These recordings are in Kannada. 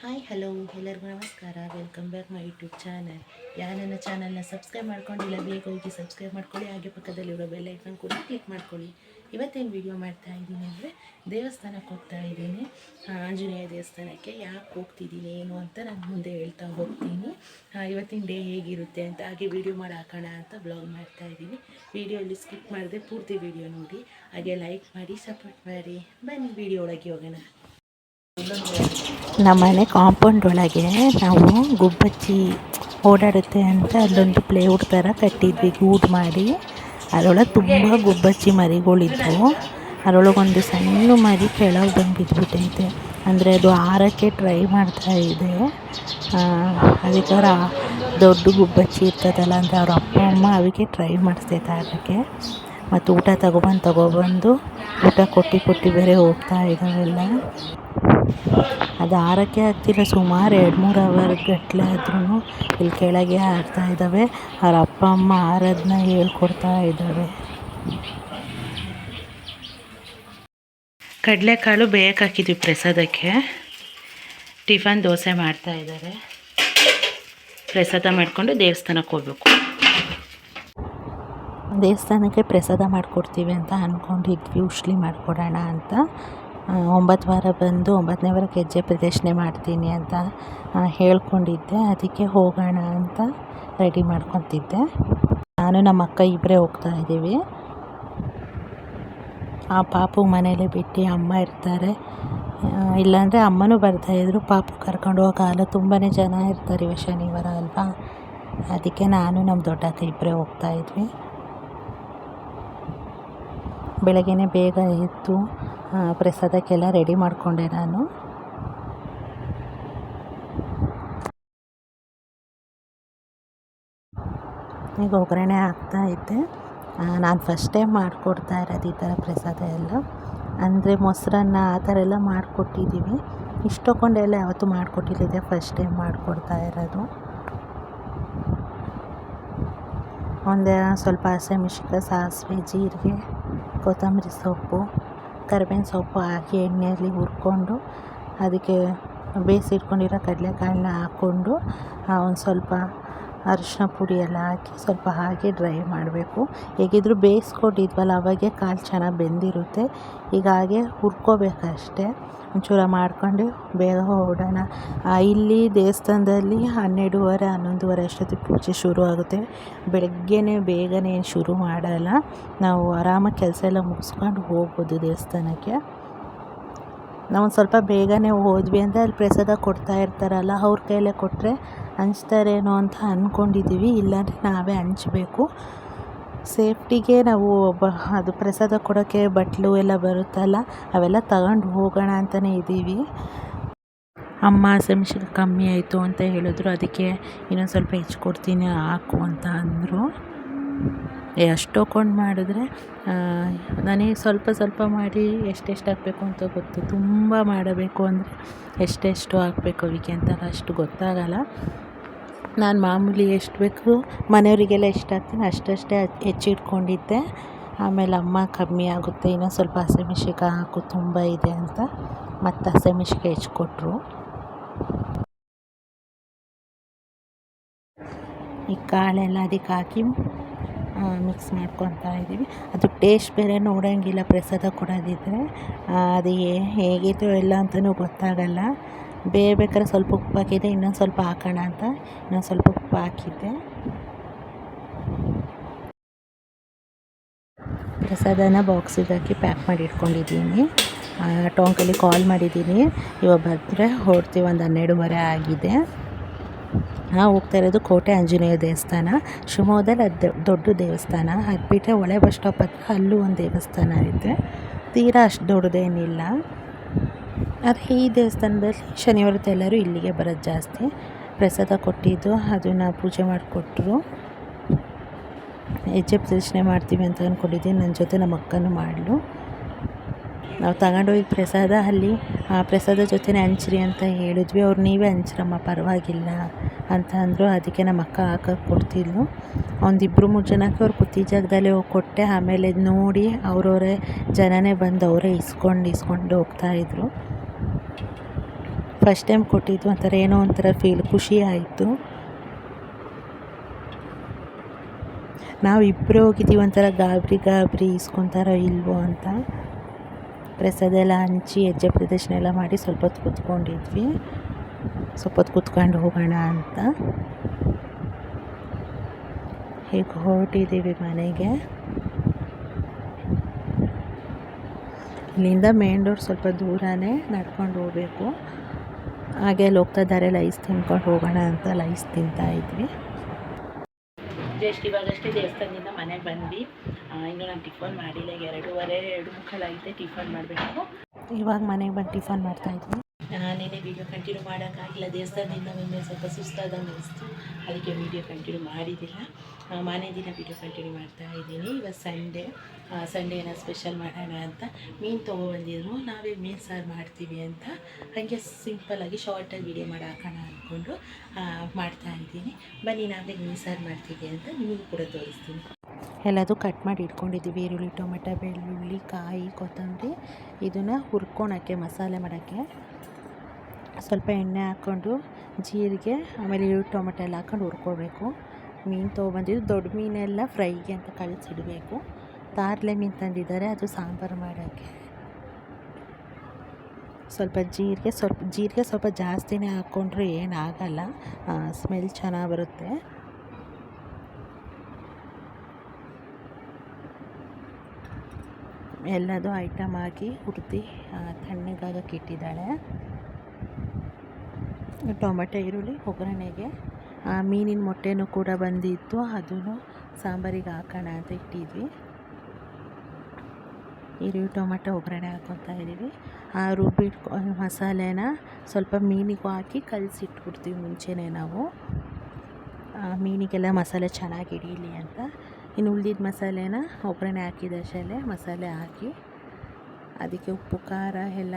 ಹಾಯ್ ಹಲೋ ಎಲ್ಲರಿಗೂ ನಮಸ್ಕಾರ. Welcome back my YouTube channel. ಯಾರು ನನ್ನ ಚಾನಲ್ನ ಸಬ್ಸ್ಕ್ರೈಬ್ ಮಾಡ್ಕೊಂಡಿಲ್ಲ ಬೇಗ ಹೋಗಿ ಸಬ್ಸ್ಕ್ರೈಬ್ ಮಾಡ್ಕೊಳ್ಳಿ. ಹಾಗೆ ಪಕ್ಕದಲ್ಲಿರೋ ಬೆಲ್ ಐಕನ್ ಕೂಡ ಕ್ಲಿಕ್ ಮಾಡ್ಕೊಳ್ಳಿ. ಇವತ್ತೇನು ವಿಡಿಯೋ ಮಾಡ್ತಾ ಇದ್ದೀನಿ ಅಂದರೆ ದೇವಸ್ಥಾನಕ್ಕೆ ಹೋಗ್ತಾ ಇದ್ದೀನಿ. ಆಂಜನೇಯ ದೇವಸ್ಥಾನಕ್ಕೆ ಯಾಕೆ ಹೋಗ್ತಿದ್ದೀನಿ ಏನು ಅಂತ ನಾನು ಮುಂದೆ ಹೇಳ್ತಾ ಹೋಗ್ತೀನಿ. ಇವತ್ತಿನ ಡೇ ಹೇಗಿರುತ್ತೆ ಅಂತ ಹಾಗೆ ವಿಡಿಯೋ ಮಾಡಿ ಹಾಕೋಣ ಅಂತ ಬ್ಲಾಗ್ ಮಾಡ್ತಾ ಇದ್ದೀನಿ. ವಿಡಿಯೋಲ್ಲಿ ಸ್ಕಿಪ್ ಮಾಡಿದೆ ಪೂರ್ತಿ ವಿಡಿಯೋ ನೋಡಿ, ಹಾಗೆ ಲೈಕ್ ಮಾಡಿ ಸಪೋರ್ಟ್ ಮಾಡಿ. ಬನ್ನಿ ವಿಡಿಯೋ ಒಳಗೆ ಹೋಗೋಣ. ನಮ್ಮನೆ ಕಾಂಪೌಂಡ್ ಒಳಗೆ ನಾವು ಗುಬ್ಬಚ್ಚಿ ಓಡಾಡುತ್ತೆ ಅಂತ ಅಲ್ಲೊಂದು ಪ್ಲೇವುಡ್ ಥರ ಕಟ್ಟಿದ್ವಿ ಗೂಡು ಮಾಡಿ. ಅದರೊಳಗೆ ತುಂಬ ಗುಬ್ಬಚ್ಚಿ ಮರಿಗಳಿದ್ದವು. ಅದರೊಳಗೊಂದು ಸಣ್ಣ ಮರಿ ಕೆಳಗೆ ಬಂದು ಬಿದ್ದುಬಿಟ್ಟೈತೆ. ಅಂದರೆ ಅದು ಆರಕ್ಕೆ ಟ್ರೈ ಮಾಡ್ತಾ ಇದೆ. ಅದಕ್ಕೆ ದೊಡ್ಡ ಗುಬ್ಬಚ್ಚಿ ಇರ್ತದಲ್ಲ ಅಂದರೆ ಅವ್ರ ಅಪ್ಪ ಅಮ್ಮ ಅದಕ್ಕೆ ಟ್ರೈ ಮಾಡಿಸ್ತೈತೆ ಆರಕ್ಕೆ. ಮತ್ತು ಊಟ ತಗೊಬಂದು ಊಟ ಕೊಟ್ಟು ಬೇರೆ ಹೋಗ್ತಾ ಇದ್ದಾವೆಲ್ಲ. ಅದು ಆರಕ್ಕೆ ಆಗ್ತಿಲ್ಲ, ಸುಮಾರು 2-3 ಅವರ್ ಗಟ್ಟಲೆ ಆದ್ರೂ ಇಲ್ಲಿ ಕೆಳಗೆ ಆಡ್ತಾ ಇದ್ದಾವೆ. ಅವ್ರ ಅಪ್ಪ ಅಮ್ಮ ಆರೋದನ್ನ ಹೇಳ್ಕೊಡ್ತಾ ಇದ್ದಾವೆ. ಕಡಲೆಕಾಳು ಬೇಯಕ್ಕೆ ಹಾಕಿದ್ವಿ ಪ್ರಸಾದಕ್ಕೆ. ಟಿಫನ್ ದೋಸೆ ಮಾಡ್ತಾ ಇದ್ದಾರೆ. ಪ್ರಸಾದ ಮಾಡಿಕೊಂಡು ದೇವಸ್ಥಾನಕ್ಕೆ ಹೋಗ್ಬೇಕು. ದೇವಸ್ಥಾನಕ್ಕೆ ಪ್ರಸಾದ ಮಾಡಿಕೊಡ್ತೀವಿ ಅಂತ ಅಂದ್ಕೊಂಡಿದ್ವಿ, ಉಶ್ಲಿ ಮಾಡಿಕೊಡೋಣ ಅಂತ. 9 ವಾರ ಬಂದು 9ನೇ ವಾರಕ್ಕೆ ಹೆಜ್ಜೆ ಪ್ರದಕ್ಷಿಣೆ ಮಾಡ್ತೀನಿ ಅಂತ ಹೇಳ್ಕೊಂಡಿದ್ದೆ. ಅದಕ್ಕೆ ಹೋಗೋಣ ಅಂತ ರೆಡಿ ಮಾಡ್ಕೊತಿದ್ದೆ. ನಾನು ನಮ್ಮ ಅಕ್ಕ ಇಬ್ಬರೇ ಹೋಗ್ತಾ ಇದ್ದೀವಿ. ಆ ಪಾಪು ಮನೇಲೇ ಬಿಟ್ಟು ಅಮ್ಮ ಇರ್ತಾರೆ, ಇಲ್ಲಾಂದರೆ ಅಮ್ಮನೂ ಬರ್ತಾಯಿದ್ರು. ಪಾಪು ಕರ್ಕೊಂಡು ಹೋಗೋಲ್ಲ, ತುಂಬಾ ಜನ ಇರ್ತಾರೆ. ಇವ ಶನಿವಾರ ಅಲ್ವಾ, ಅದಕ್ಕೆ ನಾನು ನಮ್ಮ ದೊಡ್ಡ ಅಕ್ಕ ಇಬ್ಬರೇ ಹೋಗ್ತಾಯಿದ್ವಿ. ಬೆಳಗ್ಗೆನೇ ಬೇಗ ಎದ್ದು ಪ್ರಸಾದಕ್ಕೆಲ್ಲ ರೆಡಿ ಮಾಡಿಕೊಂಡೆ ನಾನು. ಈಗ ಒಗ್ಗರಣೆ ಹಾಕ್ತಾಯಿದ್ದೆ. ನಾನು ಫಸ್ಟ್ ಟೈಮ್ ಮಾಡಿಕೊಡ್ತಾ ಇರೋದು ಈ ಥರ ಪ್ರಸಾದ ಎಲ್ಲ. ಅಂದರೆ ಮೊಸರನ್ನ ಆ ಥರ ಎಲ್ಲ ಮಾಡಿಕೊಟ್ಟಿದ್ದೀವಿ, ಇಷ್ಟೊಂದೆಲ್ಲ ಯಾವತ್ತೂ ಮಾಡಿಕೊಟ್ಟಿಲ್ಲ, ಫಸ್ಟ್ ಟೈಮ್ ಮಾಡಿಕೊಡ್ತಾ ಇರೋದು. ಒಂದೇ ಸ್ವಲ್ಪ ಹಸಿಮೆಣ್ಸಿನ್ಕಾಯಿ, ಸಾಸಿವೆ, ಜೀರಿಗೆ, ಕೊತ್ತಂಬರಿ ಸೊಪ್ಪು, ಕರಿಬೇವಿನ ಸೊಪ್ಪು ಹಾಕಿ ಎಣ್ಣೆಯಲ್ಲಿ ಹುರ್ಕೊಂಡು ಅದಕ್ಕೆ ಬೇಯಿಸಿಟ್ಕೊಂಡಿರೋ ಕಡಲೆಕಾಳನ್ನ ಹಾಕ್ಕೊಂಡು ಒಂದು ಸ್ವಲ್ಪ ಅರಿಶಿನ ಪುಡಿ ಎಲ್ಲ ಹಾಕಿ ಸ್ವಲ್ಪ ಹಾಗೆ ಡ್ರೈ ಮಾಡಬೇಕು. ಹೇಗಿದ್ದರೂ ಬೇಯಿಸ್ಕೊಂಡಿದ್ವಲ್ಲ ಅವಾಗೆ ಕಾಳು ಚೆನ್ನಾಗಿ ಬೆಂದಿರುತ್ತೆ. ಈಗ ಹಾಗೆ ಹುರ್ಕೋಬೇಕಷ್ಟೆ. ಒಂಚೂರು ಮಾಡ್ಕೊಂಡು ಬೇಗ ಹೊರಡೋಣ. ಇಲ್ಲಿ ದೇವಸ್ಥಾನದಲ್ಲಿ 12:30 11:30 ಅಷ್ಟೊತ್ತಿಗೆ ಪೂಜೆ ಶುರು ಆಗುತ್ತೆ. ಬೆಳಗ್ಗೆನೇ ಬೇಗನೆ ಶುರು ಮಾಡಲ್ಲ, ನಾವು ಆರಾಮಾಗಿ ಕೆಲಸ ಎಲ್ಲ ಮುಗಿಸ್ಕೊಂಡು ಹೋಗ್ಬೋದು ದೇವಸ್ಥಾನಕ್ಕೆ. ನಾವು ಸ್ವಲ್ಪ ಬೇಗನೆ ಹೋದ್ವಿ ಅಂದರೆ ಅಲ್ಲಿ ಪ್ರಸಾದ ಕೊಡ್ತಾ ಇರ್ತಾರಲ್ಲ, ಅವ್ರ ಕೈಲೇ ಕೊಟ್ಟರೆ ಹಂಚ್ತಾರೇನೋ ಅಂತ ಅಂದ್ಕೊಂಡಿದ್ದೀವಿ. ಇಲ್ಲಾಂದರೆ ನಾವೇ ಹಂಚ್ಬೇಕು. ಸೇಫ್ಟಿಗೆ ನಾವು ಅದು ಪ್ರಸಾದ ಕೊಡೋಕ್ಕೆ ಬಟ್ಲು ಎಲ್ಲ ಬರುತ್ತಲ್ಲ, ಅವೆಲ್ಲ ತಗೊಂಡು ಹೋಗೋಣ ಅಂತಲೇ ಇದ್ದೀವಿ. ಅಮ್ಮ ಹಸಿಮೆಣ್ಸಿನ್ಕಾಯಿ ಕಮ್ಮಿ ಆಯಿತು ಅಂತ ಹೇಳಿದ್ರು, ಅದಕ್ಕೆ ಇನ್ನೊಂದು ಸ್ವಲ್ಪ ಹೆಚ್ಚಿಕೊಡ್ತೀನಿ ಹಾಕು ಅಂತ ಅಂದರು. ಅಷ್ಟೊಂದು ಮಾಡಿದ್ರೆ ನನಗೆ ಸ್ವಲ್ಪ ಮಾಡಿ ಎಷ್ಟೆಷ್ಟು ಹಾಕಬೇಕು ಅಂತ ಗೊತ್ತು. ತುಂಬ ಮಾಡಬೇಕು ಅಂದರೆ ಎಷ್ಟೆಷ್ಟು ಹಾಕಬೇಕು ಅವಕ್ಕೆ ಅಂತ ಅಷ್ಟು ಗೊತ್ತಾಗಲ್ಲ. ನಾನು ಮಾಮೂಲಿ ಎಷ್ಟು ಬೇಕು ಮನೆಯವರಿಗೆಲ್ಲ ಎಷ್ಟು ಹಾಕ್ತೀನಿ ಅಷ್ಟೇ ಹೆಚ್ಚಿಟ್ಕೊಂಡಿದ್ದೆ. ಆಮೇಲೆ ಅಮ್ಮ ಕಮ್ಮಿ ಆಗುತ್ತೆ, ಇನ್ನೊಂದು ಸ್ವಲ್ಪ ಹಸಿಮೆಣ್ಸಿನ್ಕಾಯಿ ಹಾಕು ತುಂಬ ಇದೆ ಅಂತ ಮತ್ತು ಹಸಿಮೆಣ್ಸಿನ್ಕಾಯಿ ಹೆಚ್ಚಿಕೊಟ್ರು. ಈ ಕಾಳೆಲ್ಲ ಅದಕ್ಕೆ ಹಾಕಿ ಮಿಕ್ಸ್ ಮಾಡ್ಕೊತಾ ಇದ್ದೀವಿ. ಅದು ಟೇಸ್ಟ್ ಬೇರೆ ನೋಡೋಂಗಿಲ್ಲ ಪ್ರಸಾದ ಕೊಡೋದಿದ್ದರೆ, ಅದು ಹೇಗಿತ್ತು ಎಲ್ಲ ಅಂತಲೂ ಗೊತ್ತಾಗಲ್ಲ. ಬೇಯಬೇಕಾದ್ರೆ ಸ್ವಲ್ಪ ಉಪ್ಪು ಹಾಕಿದ್ದೆ, ಇನ್ನೊಂದು ಸ್ವಲ್ಪ ಹಾಕೋಣ ಅಂತ ಇನ್ನೊಂದು ಸ್ವಲ್ಪ ಉಪ್ಪು ಹಾಕಿದ್ದೆ. ಪ್ರಸಾದನ ಬಾಕ್ಸಿಗೆ ಹಾಕಿ ಪ್ಯಾಕ್ ಮಾಡಿ ಇಟ್ಕೊಂಡಿದ್ದೀನಿ. ಟೋಂಕಲ್ಲಿ ಕಾಲ್ ಮಾಡಿದ್ದೀನಿ, ಇವಾಗ ಬಂದರೆ ಹೊರಡ್ತೀವಿ. ಒಂದು 12:30 ಆಗಿದೆ. ನಾವು ಹೋಗ್ತಾ ಇರೋದು ಕೋಟೆ ಆಂಜನೇಯ ದೇವಸ್ಥಾನ. ಶಿವಮೊಗ್ಗದಲ್ಲಿ ಅದು ದೊಡ್ಡ ದೇವಸ್ಥಾನ. ಅದು ಬಿಟ್ಟರೆ ಒಳೆ ಬಸ್ ಸ್ಟಾಪ್ ಹತ್ರ ಅಲ್ಲೂ ಒಂದು ದೇವಸ್ಥಾನ ಇದೆ, ತೀರಾ ಅಷ್ಟು ದೊಡ್ಡದೇನಿಲ್ಲ. ಆದರೆ ಈ ದೇವಸ್ಥಾನದಲ್ಲಿ ಶನಿವಾರದ ಎಲ್ಲರೂ ಇಲ್ಲಿಗೆ ಬರೋದು ಜಾಸ್ತಿ. ಪ್ರಸಾದ ಕೊಟ್ಟಿದ್ದು ಅದನ್ನು ಪೂಜೆ ಮಾಡಿಕೊಟ್ರು. ಹೆಜ್ಜೆ ಪ್ರದಕ್ಷಿಣೆ ಮಾಡ್ತೀವಿ ಅಂತ ಅಂದ್ಕೊಂಡಿದ್ದೀನಿ. ನನ್ನ ಜೊತೆ ನಮ್ಮ ಅಕ್ಕನೂ ಮಾಡಲು. ನಾವು ತಗೊಂಡೋಗಿ ಪ್ರಸಾದ ಅಲ್ಲಿ ಪ್ರಸಾದ ಜೊತೆನೇ ಹಂಚ್ರಿ ಅಂತ ಹೇಳಿದ್ವಿ. ಅವ್ರು ನೀವೇ ಹಂಚ್ರಮ್ಮ ಪರವಾಗಿಲ್ಲ ಅಂತ ಅಂದರು. ಅದಕ್ಕೆ ನಮ್ಮ ಅಕ್ಕ ಹಾಕಕ್ಕೆ ಕೊಡ್ತಿದ್ಲು. ಒಂದು 2-3 ಜನಕ್ಕೆ ಅವ್ರು ಕೂತಿ ಜಾಗದಲ್ಲೇ ಹೋಗಿ ಕೊಟ್ಟೆ. ಆಮೇಲೆ ನೋಡಿ ಅವರವರೇ ಜನನೇ ಬಂದು ಅವರೇ ಇಸ್ಕೊಂಡು ಹೋಗ್ತಾಯಿದ್ರು. ಫಸ್ಟ್ ಟೈಮ್ ಕೊಟ್ಟಿದ್ದು ಒಂಥರ ಏನೋ ಒಂಥರ ಫೀಲ್ ಖುಷಿ ಆಯಿತು. ನಾವು ಇಬ್ಬರೇ ಹೋಗಿದ್ದೀವಿ, ಒಂಥರ ಗಾಬರಿ ಇಸ್ಕೊತಾರೋ ಇಲ್ವೋ ಅಂತ. ಪ್ರಸಾದ ಎಲ್ಲ ಹಂಚಿ ಹೆಜ್ಜೆ ಪ್ರದರ್ಶನ ಎಲ್ಲ ಮಾಡಿ ಸ್ವಲ್ಪ ಹೊತ್ತು ಕೂತ್ಕೊಂಡಿದ್ವಿ. ಸ್ವಲ್ಪ ಹೊತ್ತು ಕೂತ್ಕೊಂಡು ಹೋಗೋಣ ಅಂತ ಈಗ ಹೊರಟಿದ್ದೀವಿ ಮನೆಗೆ. ಇಲ್ಲಿಂದ ಮೇನ್ ರೋಡ್ ಸ್ವಲ್ಪ ದೂರನೇ ನಡ್ಕೊಂಡು ಹೋಗಬೇಕು. ಹಾಗೆ ಅಲ್ಲಿ ಹೋಗ್ತಾ ಇದ್ದಾರೆ ಲೈಸ್ ತಿನ್ಕೊಂಡು ಹೋಗೋಣ ಅಂತ ಲೈಸ್ ತಿಂತಾಯಿದ್ವಿ. ಇವಾಗಷ್ಟೇ ದೇವಸ್ಥಾನದಿಂದ ಮನೆಗೆ ಬಂದ್ವಿ. ಇನ್ನೂ ನಾನು ಟಿಫನ್ ಮಾಡಿಲ್ಲ. 2:15 2:45 ಆಗಿದೆ. ಟಿಫನ್ ಮಾಡಬೇಕು. ಇವಾಗ ಮನೆಗೆ ಬಂದು ಟಿಫನ್ ಮಾಡ್ತಾಯಿದ್ವಿ. ನೆನ್ನೆ ವೀಡಿಯೋ ಕಂಟಿನ್ಯೂ ಮಾಡೋಕ್ಕಾಗಿಲ್ಲ. ದೇವಸ್ಥಾನದಿಂದ ಬಂದು ಸ್ವಲ್ಪ ಸುಸ್ತಾದಂಗೆ ಅನಿಸ್ತು, ಅದಕ್ಕೆ ವೀಡಿಯೋ ಕಂಟಿನ್ಯೂ ಮಾಡಿದ್ದಿಲ್ಲ. ಮಾನೇ ದಿನ ವೀಡಿಯೋ ಕಂಟಿನ್ಯೂ ಮಾಡ್ತಾ ಇದ್ದೀನಿ. ಇವತ್ತು ಸಂಡೇ ಏನೋ ಸ್ಪೆಷಲ್ ಮಾಡೋಣ ಅಂತ ಮೀನು ತೊಗೊಬಂದಿದ್ರು. ನಾವೇ ಮೀನು ಸಾರು ಮಾಡ್ತೀವಿ ಅಂತ ಹಾಗೆ ಸಿಂಪಲ್ಲಾಗಿ ಶಾರ್ಟಾಗಿ ವೀಡಿಯೋ ಮಾಡಿ ಹಾಕೋಣ ಅಂದ್ಕೊಂಡು ಮಾಡ್ತಾಯಿದ್ದೀನಿ. ಬನ್ನಿ ನಾವೇ ಮೀನು ಸಾರು ಮಾಡ್ತೀವಿ ಅಂತ ನಿಮಗೂ ಕೂಡ ತೋರಿಸ್ತೀನಿ. ಎಲ್ಲದೂ ಕಟ್ ಮಾಡಿ ಇಟ್ಕೊಂಡಿದ್ದೀವಿ. ಈರುಳ್ಳಿ, ಟೊಮೆಟೊ, ಬೆಳ್ಳುಳ್ಳಿ, ಕಾಯಿ, ಕೊತ್ತಂಬರಿ. ಇದನ್ನು ಹುರ್ಕೊಳಕ್ಕೆ ಮಸಾಲೆ ಮಾಡೋಕ್ಕೆ ಸ್ವಲ್ಪ ಎಣ್ಣೆ ಹಾಕ್ಕೊಂಡು ಜೀರಿಗೆ ಆಮೇಲೆ ಈರುಳ್ಳಿ ಟೊಮೆಟೊ ಎಲ್ಲ ಹಾಕ್ಕೊಂಡು ಹುರ್ಕೋಬೇಕು. ಮೀನು ತೊಗೊಬಂದಿದ್ದು ದೊಡ್ಡ ಮೀನೆಲ್ಲ ಫ್ರೈಗೆ ಅಂತ ಕಳಿಸಿಡಬೇಕು. ತಾರ್ಲೆ ಮೀನು ತಂದಿದ್ದಾರೆ, ಅದು ಸಾಂಬಾರು ಮಾಡೋಕ್ಕೆ. ಸ್ವಲ್ಪ ಜೀರಿಗೆ ಸ್ವಲ್ಪ ಜಾಸ್ತಿನೇ ಹಾಕ್ಕೊಂಡ್ರೆ ಏನಾಗಲ್ಲ, ಸ್ಮೆಲ್ ಚೆನ್ನಾಗಿ ಬರುತ್ತೆ. ಎಲ್ಲದೂ ಐಟಮ್ ಹಾಕಿ ಹುರಿದು ತಣ್ಣಗಾಗಕ್ಕೆ ಇಟ್ಟಿದ್ದಾಳೆ. ಟೊಮೆಟೊ, ಈರುಳ್ಳಿ ಒಗ್ಗರಣೆಗೆ. ಮೀನಿನ ಮೊಟ್ಟೆನೂ ಕೂಡ ಬಂದಿತ್ತು, ಅದನ್ನು ಸಾಂಬಾರಿಗೆ ಹಾಕೋಣ ಅಂತ ಇಟ್ಟಿದ್ವಿ. ಈರುಳ್ಳಿ ಟೊಮೆಟೊ ಒಗ್ಗರಣೆ ಹಾಕ್ಕೊತಾ ಇದ್ದೀವಿ. ರುಬ್ಬಿಟ್ಕೊಂಡು ಮಸಾಲೆನ ಸ್ವಲ್ಪ ಮೀನಿಗೂ ಹಾಕಿ ಕಲಸಿಟ್ಬಿಡ್ತೀವಿ ಮುಂಚೆನೇ ನಾವು, ಮೀನಿಗೆಲ್ಲ ಮಸಾಲೆ ಚೆನ್ನಾಗಿ ಹಿಡೀಲಿ ಅಂತ. ಇನ್ನು ಉಳಿದಿದ್ದ ಮಸಾಲೆನ ಒಗ್ಗರಣೆ ಹಾಕಿದಷ್ಟೇ ಮಸಾಲೆ ಹಾಕಿ ಅದಕ್ಕೆ ಉಪ್ಪು ಖಾರ ಎಲ್ಲ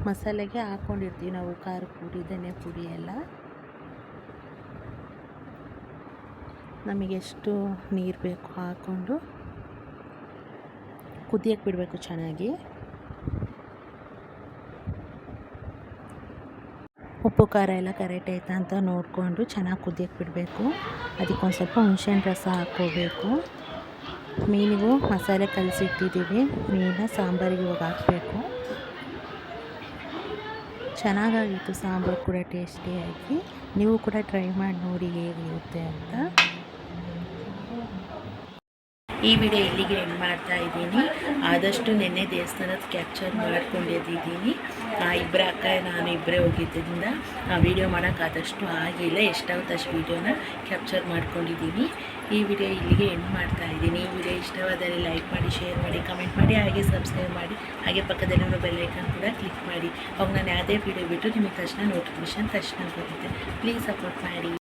ಮಸಾಲೆಗೆ ಹಾಕ್ಕೊಂಡಿರ್ತೀವಿ ನಾವು. ಖಾರ ಪುಡಿ, ಧನಿಯಾ ಪುಡಿ ಎಲ್ಲ. ನಮಗೆ ಎಷ್ಟು ನೀರು ಬೇಕು ಹಾಕ್ಕೊಂಡು ಕುದಿಯಕ್ಕೆ ಬಿಡಬೇಕು ಚೆನ್ನಾಗಿ. ಉಪ್ಪು ಖಾರ ಎಲ್ಲ ಕರೆಕ್ಟ್ ಆಯ್ತಾ ಅಂತ ನೋಡಿಕೊಂಡು ಚೆನ್ನಾಗಿ ಕುದಿಯಕ್ಕೆ ಬಿಡಬೇಕು. ಅದಕ್ಕೊಂದು ಸ್ವಲ್ಪ ಹುಣಸೆಹಣ್ಣು ರಸ ಹಾಕ್ಕೋಬೇಕು. ಮೀನಿಗೂ ಮಸಾಲೆ ಕಲಸಿಟ್ಟಿದ್ದೀವಿ, ಮೀನ ಸಾಂಬಾರಿಗೆ ಇವಾಗ ಹಾಕಬೇಕು. ಚೆನ್ನಾಗಾಗಿತ್ತು ಸಾಂಬಾರು ಕೂಡ ಟೇಸ್ಟಿಯಾಗಿ. ನೀವು ಕೂಡ ಟ್ರೈ ಮಾಡಿ ನೋಡಿ ಹೇಗಿರುತ್ತೆ ಅಂತ. ಈ ವಿಡಿಯೋ ಇಲ್ಲಿಗೆ ಎಂಡ್ ಮಾಡ್ತಾ ಇದ್ದೀನಿ. ಆದಷ್ಟು ನಿನ್ನೆ ದೇವಸ್ಥಾನದ ಕ್ಯಾಪ್ಚರ್ ಮಾಡ್ಕೊಂಡಿದ್ದೀನಿ. ಇಬ್ಬರ ಅಕ್ಕ ನಾನು ಇಬ್ಬರೇ ಹೋಗಿದ್ದರಿಂದ ವೀಡಿಯೋ ಮಾಡೋಕ್ಕಾದಷ್ಟು ಆಗಿಲ್ಲ. ಎಷ್ಟಾಗುತ್ತೆ ಅಷ್ಟು ವೀಡಿಯೋನ ಕ್ಯಾಪ್ಚರ್ ಮಾಡ್ಕೊಂಡಿದ್ದೀನಿ. ಈ ವಿಡಿಯೋ ಇಲ್ಲಿಗೆ ಎಂಡ್ ಮಾಡ್ತಾ ಇದ್ದೀನಿ. ಈ ವಿಡಿಯೋ ಇಷ್ಟವಾದರೆ ಲೈಕ್ ಮಾಡಿ, ಶೇರ್ ಮಾಡಿ, ಕಮೆಂಟ್ ಮಾಡಿ, ಹಾಗೆ ಸಬ್ಸ್ಕ್ರೈಬ್ ಮಾಡಿ, ಹಾಗೆ ಪಕ್ಕದಲ್ಲಿರೋ ಬೆಲ್ ಐಕಾನ್ ಕೂಡ ಕ್ಲಿಕ್ ಮಾಡಿ. ಅವಾಗ ನಾನು ಯಾವುದೇ ವೀಡಿಯೋ ಬಿಟ್ಟು ನಿಮಗೆ ತಕ್ಷಣ ನೋಟಿಫಿಕೇಷನ್ ತಕ್ಷಣ ಬರುತ್ತೆ. ಪ್ಲೀಸ್ ಸಪೋರ್ಟ್ ಮಾಡಿ.